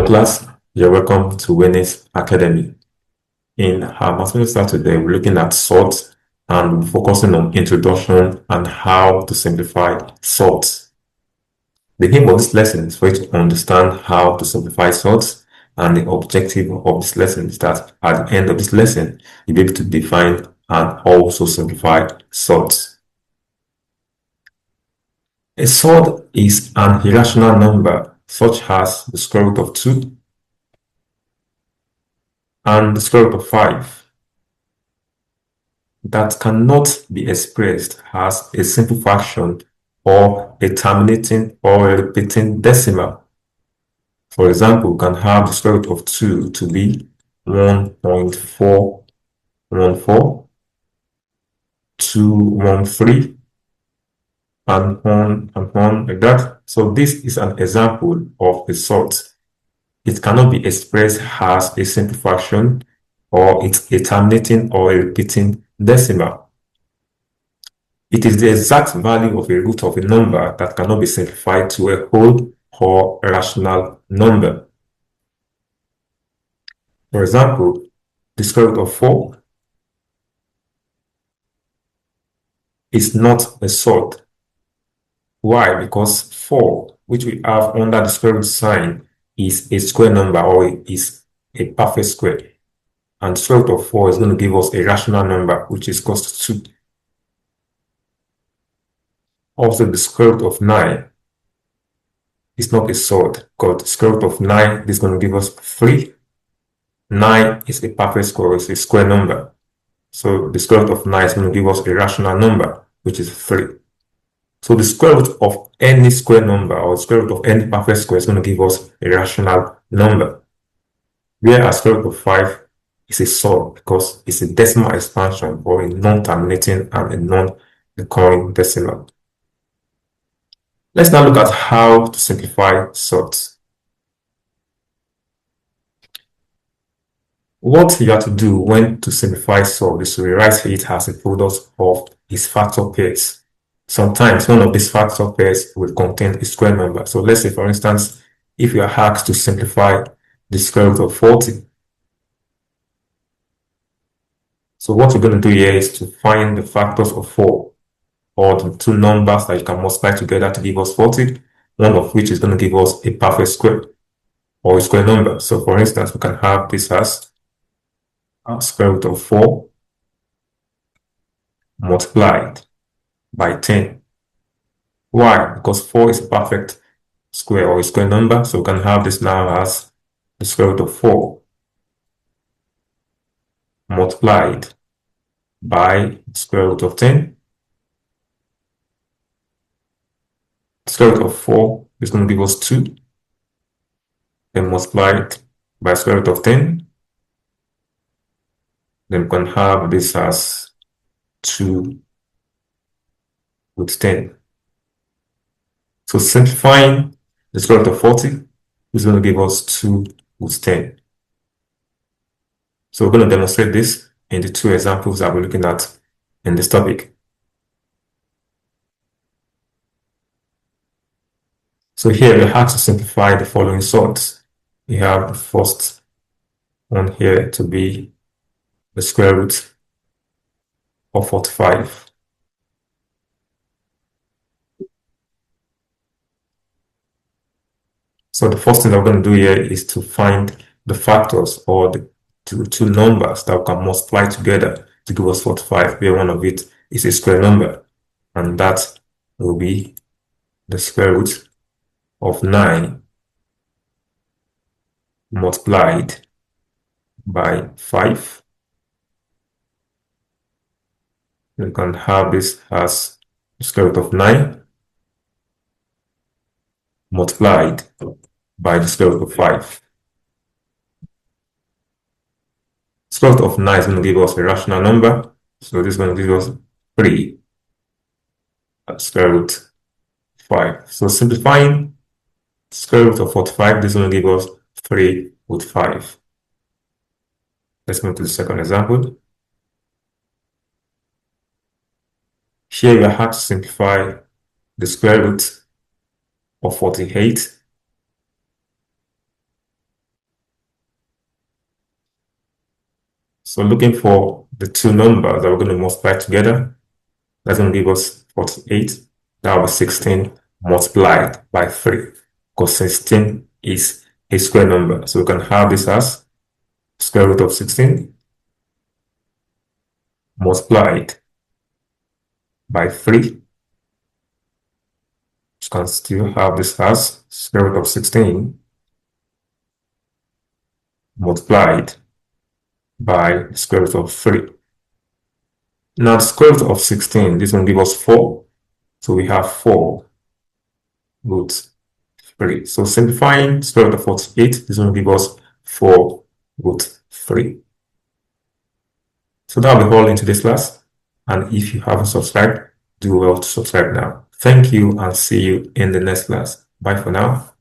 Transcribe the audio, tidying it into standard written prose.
Hello class, you're welcome to Wanies Academy. In our mathematics class today, we're looking at sorts and focusing on introduction and how to simplify sorts. The aim of this lesson is for you to understand how to simplify sorts, and the objective of this lesson is that at the end of this lesson, you'll be able to define and also simplify sorts. A sort is an irrational number such as the square root of 2 and the square root of 5 that cannot be expressed as a simple fraction or a terminating or a repeating decimal. For example, we can have the square root of 2 to be 1.414, 213, and 1 like that. So this is an example of a sort. It cannot be expressed as a simple fraction or it's a terminating or a repeating decimal. It is the exact value of a root of a number that cannot be simplified to a whole or rational number. For example, the square root of 4 is not a sort. Why? Because 4, which we have under the square root sign, is a square number or is a perfect square. And the square root of 4 is going to give us a rational number, which is equal to 2. Also, the square root of 9 is not a sort, because the square root of 9 is going to give us 3. 9 is a perfect square, it's a square number. So the square root of 9 is going to give us a rational number, which is 3. So the square root of any square number or square root of any perfect square is going to give us a rational number. Whereas square root of 5 is a sort because it's a decimal expansion or a non-terminating and a non-recurring decimal. Let's now look at how to simplify sorts. What you have to do when to simplify sort is to rewrite it as a product of its factor pairs. Sometimes one of these factor pairs will contain a square number. So let's say, for instance, if you are asked to simplify the square root of 40. So what we're going to do here is to find the factors of 4, or the two numbers that you can multiply together to give us 40, one of which is going to give us a perfect square or a square number. So for instance, we can have this as square root of 4 multiplied by 10. Why? Because 4 is a perfect square or a square number. So we can have this now as the square root of 4 multiplied by the square root of 10. The square root of 4 is going to give us 2. Then multiplied by square root of 10. Then we can have this as 2 with 10. So simplifying the square root of 40 is going to give us 2 with 10. So we're going to demonstrate this in the two examples that we're looking at in this topic. So here we have to simplify the following sorts. We have the first one here to be the square root of 45. So the first thing that we're going to do here is to find the factors or the two numbers that we can multiply together to give us 45, where one of it is a square number, and that will be the square root of 9 multiplied by 5. You can have this as the square root of 9 multiplied by the square root of 5. Square root of 9 is going to give us a rational number, so this is going to give us 3 at square root 5. So simplifying square root of 45, this is going to give us 3 with 5. Let's move to the second example. Here we have to simplify the square root of 48. So looking for the two numbers that we're going to multiply together, that's going to give us 48. That will be 16 multiplied by 3, because 16 is a square number. So we can have this as square root of 16 multiplied by 3. You can still have this as square root of 16 multiplied by square root of 3. Now the square root of 16, this will give us 4. So we have 4 root 3. So simplifying square root of 48, this will give us 4 root 3. So that'll be all in today's class. And if you haven't subscribed, do well to subscribe now. Thank you and see you in the next class. Bye for now.